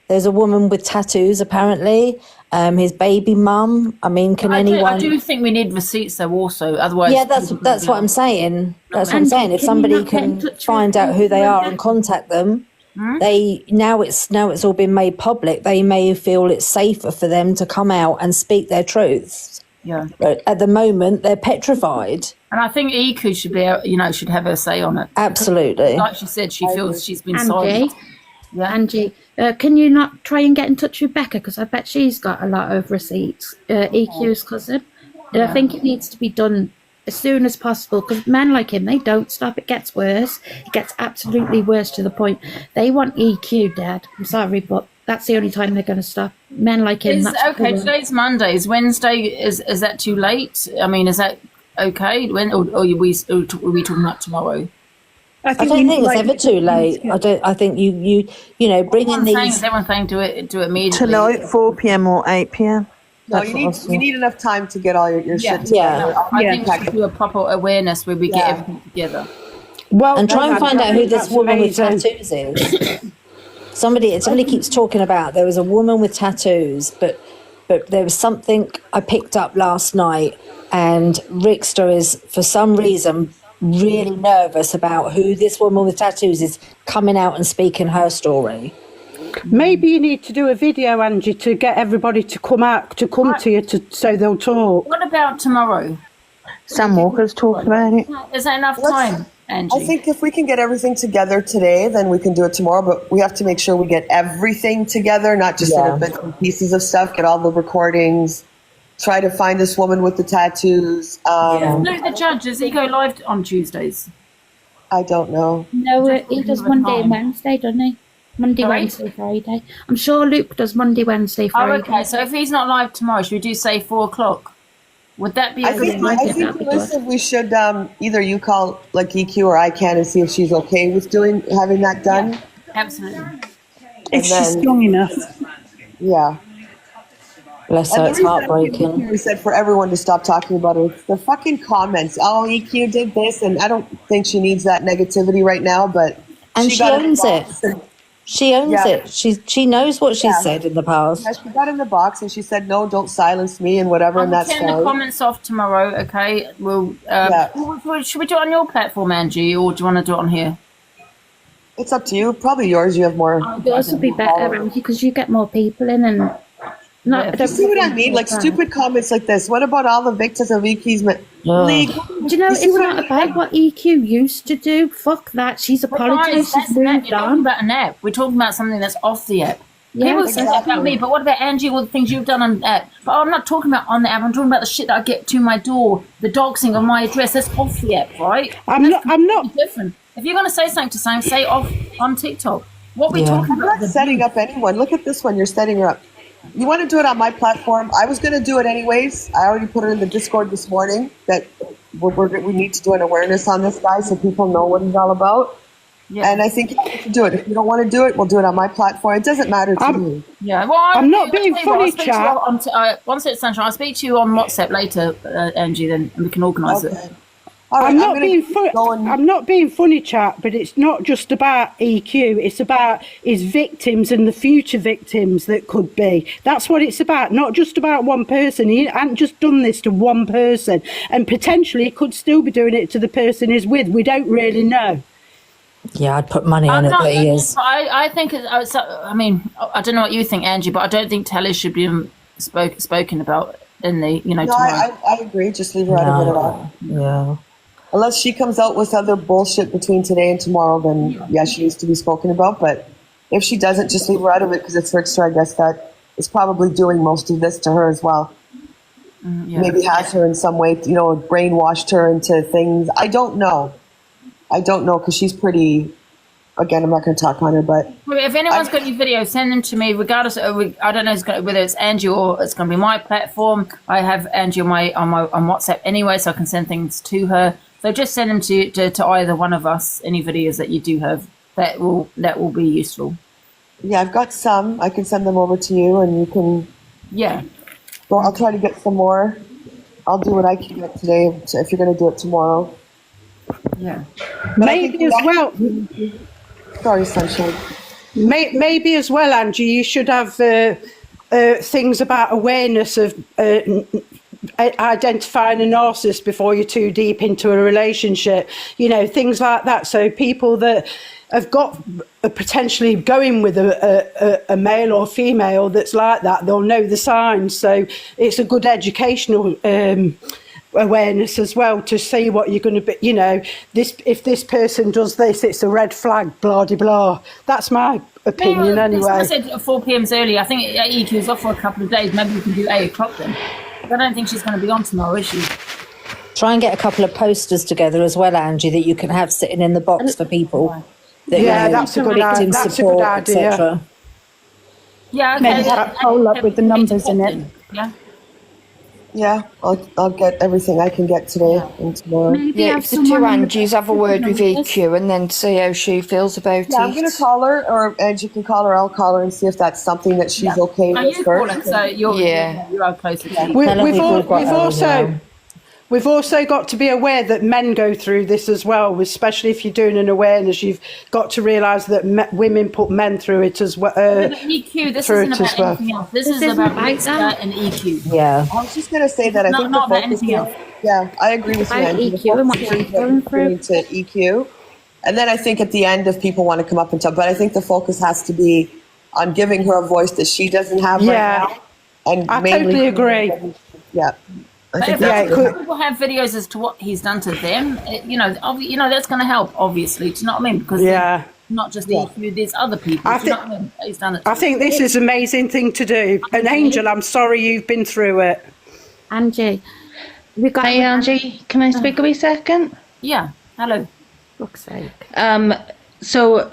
There's a woman with tattoos, apparently. His baby mum. I mean, anyone? I do think we need receipts, though. Also, otherwise. Yeah, that's what I'm saying. That's what I'm saying. If somebody can find out who they are and contact them, now it's all been made public. They may feel it's safer for them to come out and speak their truths. Yeah. But at the moment, they're petrified. And I think EQ should be, should have her say on it. Absolutely. Like she said, she feels she's been Angie, silenced. Yeah. Angie, can you not try and get in touch with Becca? Because I bet she's got a lot of receipts. EQ's cousin. And I think it needs to be done as soon as possible, because men like him, they don't stop. It gets worse. It gets absolutely worse to the point they want EQ dead. I'm sorry, but that's the only time they're going to stop. Men like him. Okay, today's Monday. Is Wednesday? Is that too late? I mean, is that okay? When or are we talking about tomorrow? I don't think it's ever too late. I think you bring in these. Everyone's saying do it immediately. Tonight, 4 p.m. or 8 p.m. No, you need enough time to get all your shit together. Yeah. I think we should do a proper awareness where we get everything together. Well, and try and find out who this woman with tattoos is. Somebody keeps talking about there was a woman with tattoos, but there was something I picked up last night, and Rickster is for some reason really nervous about who this woman with tattoos is coming out and speaking her story. Maybe you need to do a video, Angie, to get everybody to come to you so they'll talk. What about tomorrow? Sam Walker's talking about it. Is that enough time, Angie? I think if we can get everything together today, then we can do it tomorrow. But we have to make sure we get everything together, not just sort of bits and pieces of stuff. Get all the recordings. Try to find this woman with the tattoos. No, the judge, does he go live on Tuesdays? I don't know. No, he does Monday and Wednesday, doesn't he? Monday, Wednesday, Friday. I'm sure Luke does Monday, Wednesday, Friday. Oh, okay. So if he's not live tomorrow, should we do say 4:00? Would that be? I think Delusive, we should either you call like EQ or I can and see if she's okay with having that done. Yeah, absolutely. If she's strong enough. Yeah. Bless her, it's heartbreaking. We said for everyone to stop talking about it. It's the fucking comments. Oh, EQ did this, and I don't think she needs that negativity right now, but she owns it. She owns it. She knows what she said in the past. Yeah, she got in the box and she said, "No, don't silence me," and whatever. And that's turn the comments off tomorrow. Okay. We'll. Should we do it on your platform, Angie, or do you want to do it on here? It's up to you. Probably yours. You have more. Yours would be better, Angie, because you get more people in and. You see what I mean? Like stupid comments like this. What about all the victims of EQ's league? Do you know, it's not about what EQ used to do. Fuck that. She's apologised. She's moved on. We're talking about an app. We're talking about something that's off the app. Yeah, people say that about me, but what about Angie? All the things you've done on the app? But I'm not talking about on the app. I'm talking about the shit that I get to my door, the doxing of my address. That's off the app, right? I'm not different. If you're going to say something to someone, say off on TikTok. What we talking about? I'm not setting up anyone. Look at this one. You're setting her up. You want to do it on my platform? I was going to do it anyways. I already put it in the Discord this morning that we need to do an awareness on this guy so people know what he's all about. Yeah. And I think you have to do it. If you don't want to do it, we'll do it on my platform. It doesn't matter to me. Yeah, well, I'm not being funny, chat. Once it's sunshine, I'll speak to you on WhatsApp later, Angie, then and we can organise it. Right, I'm not being funny, chat, but it's not just about EQ. It's about his victims and the future victims that could be. That's what it's about, not just about one person. He hasn't just done this to one person, and potentially he could still be doing it to the person he's with. We don't really know. Yeah, I'd put money on it, but he is. I think, I mean, I don't know what you think, Angie, but I don't think Telly should be spoken about in the, No, tomorrow. I agree. Just leave her out of it at all. Yeah. Unless she comes out with other bullshit between today and tomorrow, then yeah, she needs to be spoken about. But if she doesn't, just leave her out of it because it's Rickster, I guess, that is probably doing most of this to her as well. Maybe has her in some way, brainwashed her into things. I don't know because she's pretty. Again, I'm not going to talk on her, but if anyone's got any videos, send them to me. Regardless, I don't know whether it's Angie or it's going to be my platform. I have Angie on WhatsApp anyway, so I can send things to her. So just send them to either one of us. Any videos that you do have that will be useful. Yeah, I've got some. I can send them over to you, and you can. Yeah. Well, I'll try to get some more. I'll do what I can get today. If you're going to do it tomorrow. Yeah. Maybe as well. Sorry, Sunshine. Maybe as well, Angie, you should have things about awareness of identifying a narcissist before you're too deep into a relationship, you know, things like that. So people that have got potentially going with a male or female that's like that, they'll know the signs. So it's a good educational awareness as well to see what you're going to be, you know, this, if this person does this, it's a red flag, blah de blah. That's my opinion anyway. I said 4 p.m. early. I think EQ's off for a couple of days. Maybe we can do 8 o'clock then. I don't think she's going to be on tomorrow, is she? Try and get a couple of posters together as well, Angie, that you can have sitting in the box for people. That, Yeah, you know, that's a good victim idea. That's a support, good idea. etc. Yeah, okay. Maybe have a poll up with the numbers in it. Yeah. Yeah, I'll get everything I can get today and tomorrow. Yeah, if the two Angies have a word with EQ and then see how she feels about Yeah, I'm it. going to call her, or Angie can call her. I'll call her and see if that's something that she's okay No, with you call first. her, so you're closer to me. We've also got to be aware that men go through this as well, especially if you're doing an awareness. You've got to realise that women put men through it as well. EQ, this isn't about anything else. This is about Rixa and EQ. Yeah. I was just going to say that I think not the about focus anything else. Yeah, I agree with you, About Angie. The EQ and what focus she's is going through. to EQ. And then I think at the end, if people want to come up and talk, but I think the focus has to be on giving her a voice that she doesn't have Yeah. right now. And I mainly totally agree. Yeah. But if people have videos as to what he's done to them, you know, that's going to help, obviously. Do you know what I mean? Because not just EQ, there's other people. Do you know what I mean? He's done it. I think this is an amazing thing to do. And Angel, I'm sorry you've been through it. Angie, Hi Angie, can I speak a wee second? Yeah, hello. Fuck's sake. So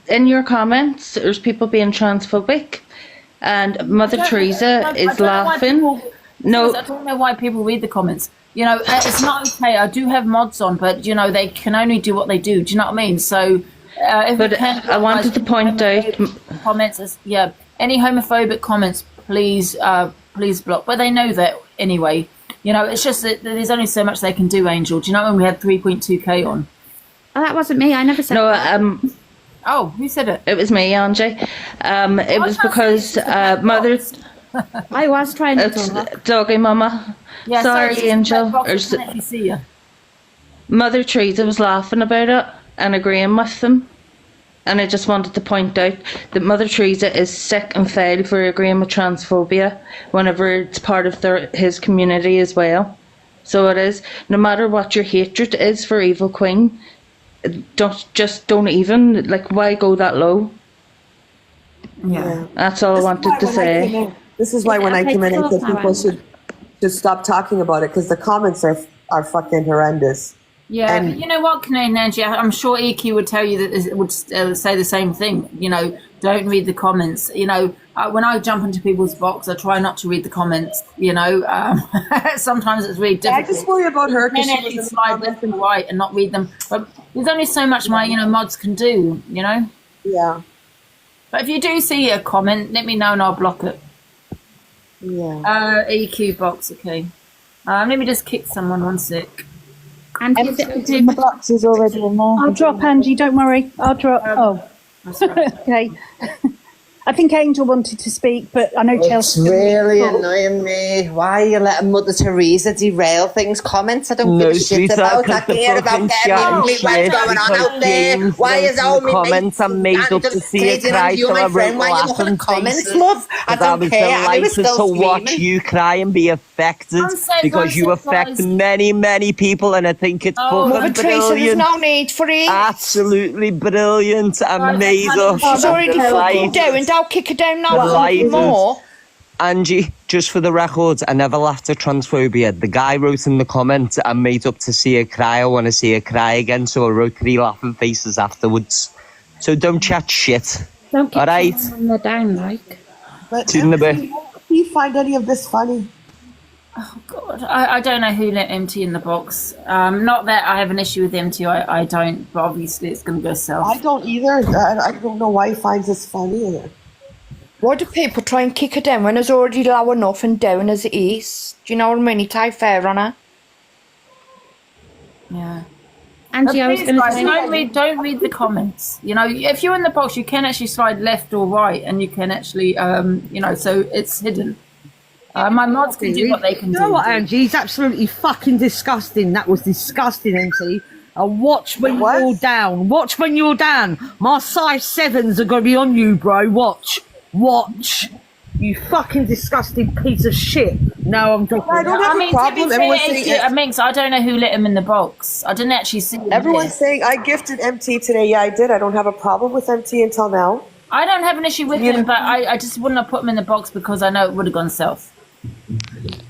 in your comments, there's people being transphobic, and Mother Teresa is laughing. No, I don't know why people read the comments. You know, it's not okay. I do have mods on, but you know, they can only do what they do. Do you know what I mean? So, if but I wanted to point out comments. Any homophobic comments, please block. But they know that anyway. You know, it's just that there's only so much they can do. Angel, do you know when we had 3.2k on? Oh, that wasn't me. I never said that. Oh, who said it? It was me, Angie. It was because Mother. I was trying to talk. Doggy Mama. Yeah, sorry, Angel. See you. Mother Teresa was laughing about it and agreeing with them. And I just wanted to point out that Mother Teresa is sick and failed for agreeing with transphobia whenever it's part of his community as well. So it is. No matter what your hatred is for Evil Queen, don't even, like, why go that low? Yeah. That's all I wanted to say. This is why when I came in, I said people should stop talking about it because the comments are fucking horrendous. Yeah, And- but you know what, Nancy? I'm sure EQ would tell you that it would say the same thing. You know, don't read the comments. You know, when I jump into people's box, I try not to read the comments. You know, sometimes it's really difficult. I just worry about her because she can slide left and right and not read them. But there's only so much my mods can do. You know. Yeah. But if you do see a comment, let me know and I'll block it. Yeah. EQ box, okay. Let me just kick someone, 1 sec. And the box is already in there. I'll drop Angie, don't worry. I'll drop. Okay. I think Angel wanted to speak, but I know It's Chelsea. really annoying me. Why are you letting Mother Teresa derail things? Comments I don't No, give a shit about. I care about getting what's going on out there. Why is all my comments are made up to see a cry till I wrote laughing comments, love? I Because don't care. I was delighted to still watch screaming. you cry and be affected because you affect many people, and I think it's Mother fucking Teresa, there's brilliant. no need for it. Absolutely brilliant and made up. She's already fucking Delighted. down. I'll kick her down now. Delighted. More. Angie, just for the record, I never laughed at transphobia. The guy wrote in the comments, I'm made up to see her cry. I want to see her cry again. So I wrote 3 laughing faces afterwards. So don't chat shit. Don't All right. when they're down, like. But See you in a bit. do you find any of this funny? God, I don't know who let MT in the box. Not that I have an issue with MT, I don't, but obviously it's going to go south. I don't either. I don't know why he finds this funny. Why do people try and kick her down when it's already low enough and down as it is? Do you know what I mean? It's high fair on her. Yeah. Angie, I was going to say... Don't read the comments. You know, if you're in the box, you can actually slide left or right, and you can actually, so it's hidden. My mods can do what they can do. You know what, Angie? He's absolutely fucking disgusting. That was disgusting, Angie. Watch when you're down. Watch when you're down. My size 7s are going to be on you, bro. Watch. You fucking disgusting piece of shit. No, I'm joking. I don't have a problem. To be fair, Minx, I don't know who let him in the box. I didn't actually see him. Everyone's saying I gifted MT today. Yeah, I did. I don't have a problem with MT until now. I don't have an issue with him, but I just wouldn't have put him in the box because I know it would have gone south.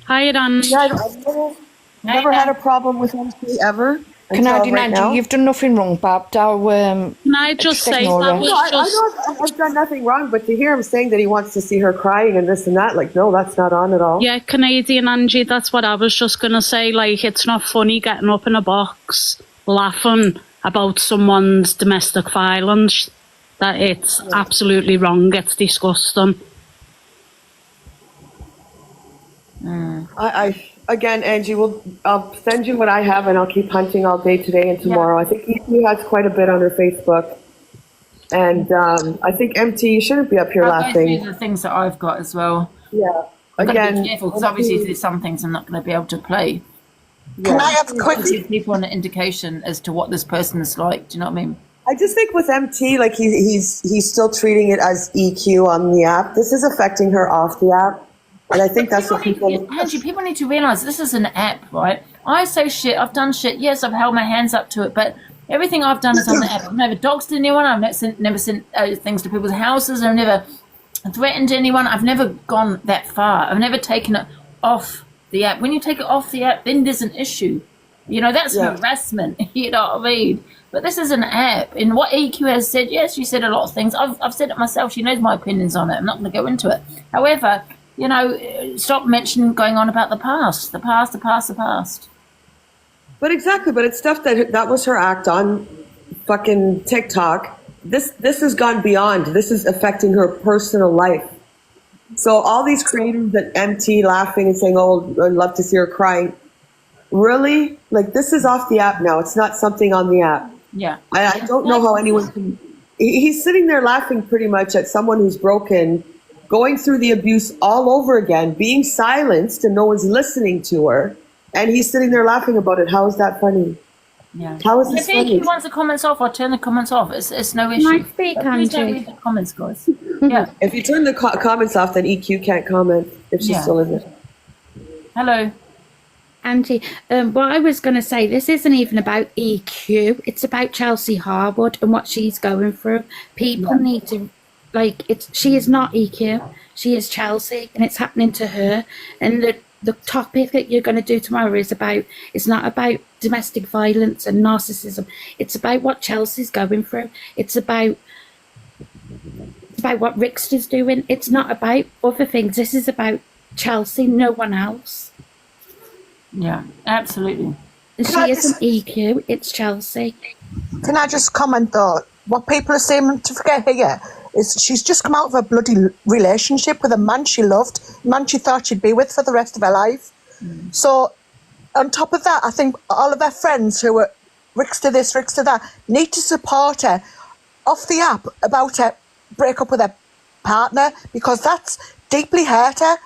Hi, Dan. Yeah, I've never had a problem with MT ever. Can I do, right Angie? now. You've done nothing wrong, Bab. Can I just say that was I know I've done nothing wrong, but to hear him saying that he wants to see her crying and this and that, like, no, that's not on at all. Yeah, Canadian Angie, that's what I was just going to say. Like, it's not funny getting up in a box laughing about someone's domestic violence. That it's absolutely wrong. It's disgusting. Again, Angie, I'll send you what I have, and I'll keep hunting all day today and tomorrow. I think he has quite a bit on her Facebook, and I think MT, you shouldn't be up here laughing. These are the things that I've got as well. Yeah. I've got to Again, be careful because obviously there's some things I'm not going to be able to play. Can I have a quick give people an indication as to what this person is like? Do you know what I mean? I just think with MT, like he's still treating it as EQ on the app. This is affecting her off the app. And I think that's what people... Angie, people need to realise this is an app, right? I say shit, I've done shit. Yes, I've held my hands up to it, but everything I've done is on the app. I've never doxed anyone. I've never sent things to people's houses. I've never threatened anyone. I've never gone that far. I've never taken it off the app. When you take it off the app, then there's an issue. You know, that's harassment. You know what I mean? But this is an app. And what EQ has said, yes, she said a lot of things. I've said it myself. She knows my opinions on it. I'm not going to go into it. However... You know, stop mentioning going on about the past. But exactly, but it's stuff that was her act on fucking TikTok. This has gone beyond. This is affecting her personal life. So all these creators that MT laughing and saying, oh, I'd love to see her crying. Really? Like, this is off the app now. It's not something on the app. Yeah. I don't know how anyone can... He's sitting there laughing pretty much at someone who's broken, going through the abuse all over again, being silenced and no one's listening to her. And he's sitting there laughing about it. How is that funny? Yeah. How is this funny? If he wants the comments off, I'll turn the comments off. It's no issue. Can I speak, Please don't Angie? read the comments, guys. Yeah. If you turn the comments off, then EQ can't comment if she's still in there. Hello. Angie, what I was going to say, this isn't even about EQ. It's about Chelsea Harwood and what she's going through. People need to... Like, she is not EQ, she is Chelsea, and it's happening to her. And the topic that you're going to do tomorrow it's not about domestic violence and narcissism. It's about what Chelsea's going through. It's about what Rickster's doing. It's not about other things. This is about Chelsea, no one else. Yeah, absolutely. And she isn't EQ, it's Chelsea. Can I just comment though? What people are saying to forget here is she's just come out of a bloody relationship with a man she loved, a man she thought she'd be with for the rest of her life. So on top of that, I think all of her friends who were Rickster this, Rickster that, need to support her off the app about her break up with her partner, because that's deeply hurt her,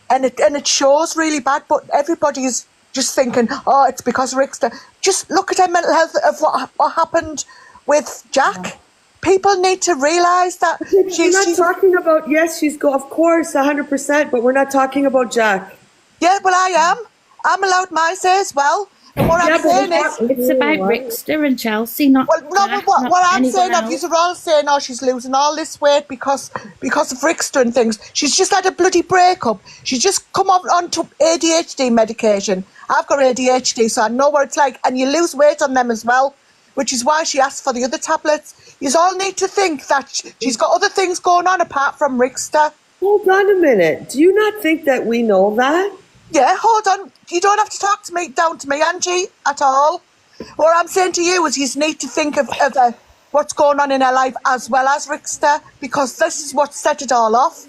and it shows really bad. But everybody's just thinking, oh, it's because of Rickster. Just look at her mental health of what happened with Jack. People need to realise that she's not talking about, yes, of course, 100%, but we're not talking about Jack. Yeah, well, I am. I'm allowed my say as well. And what I'm saying is... It's about Rickster and Chelsea, not... Well, no, but what I'm saying, you're all saying, oh, she's losing all this weight because of Rickster and things. She's just had a bloody breakup. She's just come onto ADHD medication. I've got ADHD, so I know what it's like. And you lose weight on them as well, which is why she asked for the other tablets. You all need to think that she's got other things going on apart from Rickster. Hold on a minute. Do you not think that we know that? Yeah, hold on. You don't have to talk to me down to me, Angie, at all. What I'm saying to you is you need to think of what's going on in her life as well as Rickster, because this is what set it all off.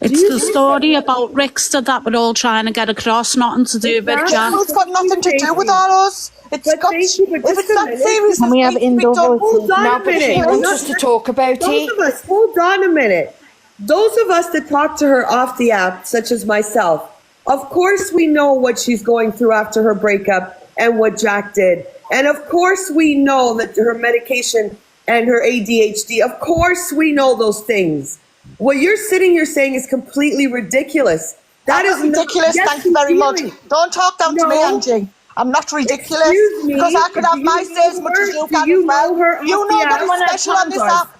It's the story about Rickster that we're all trying to get across, nothing to do with Jack. It's got nothing to do with all us. If it's that serious, can we have indoor voices? Hold on No, a but she minute. wants us to talk about Both it. of us, hold on a minute. those of us that talk to her off the app, such as myself, of course we know what she's going through after her breakup and what Jack did. And of course we know that her medication and her ADHD, of course we know those things. What you're sitting here saying is completely ridiculous. That is ridiculous. Yes, Thank you very much. feeling. Don't talk down to me, No. Angie. I'm not ridiculous Excuse me, because I could but have do my you say as know much as her? you Do can you as well. know her You off know the app? what's special on this app.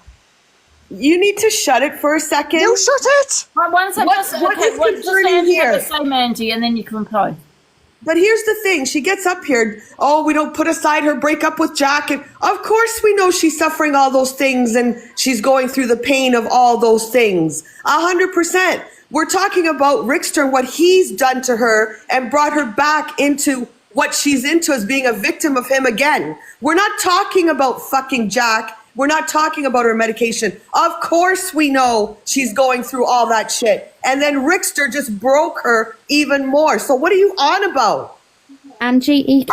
You need to shut it for a second. You shut it. One second. What is Just concerning Angie here? have to say, Mandy, and then you can reply. But here's the thing. She gets up here. Oh, we don't put aside her breakup with Jack. And of course we know she's suffering all those things and she's going through the pain of all those things. 100%. We're talking about Rickster and what he's done to her and brought her back into what she's into as being a victim of him again. We're not talking about fucking Jack. We're not talking about her medication. Of course we know she's going through all that shit. And then Rickster just broke her even more. So what are you on about? Angie, EQ.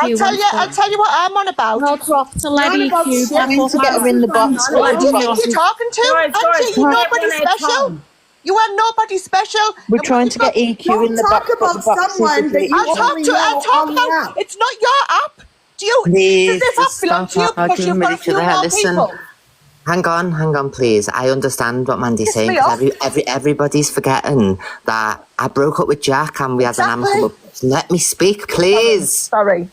I'll tell you what I'm on about. I'll drop to let Not about EQ shit. back Need up to get her in the box. Who do you think you're talking to? Angie, you're nobody special. You are nobody special. We're trying to get EQ in the box. Talk about someone that you I'll talk only to. know I'll talk on the about. app. It's not your app. Do you? Please, Does this app belong to you stop because you've arguing got a with each few other. more Listen. people? Hang on, please. I understand what Mandy's Piss saying. me 'Cause off. everybody's forgetting that I broke up with Jack and we had an Exactly. amicable. Let me speak, please. Sorry.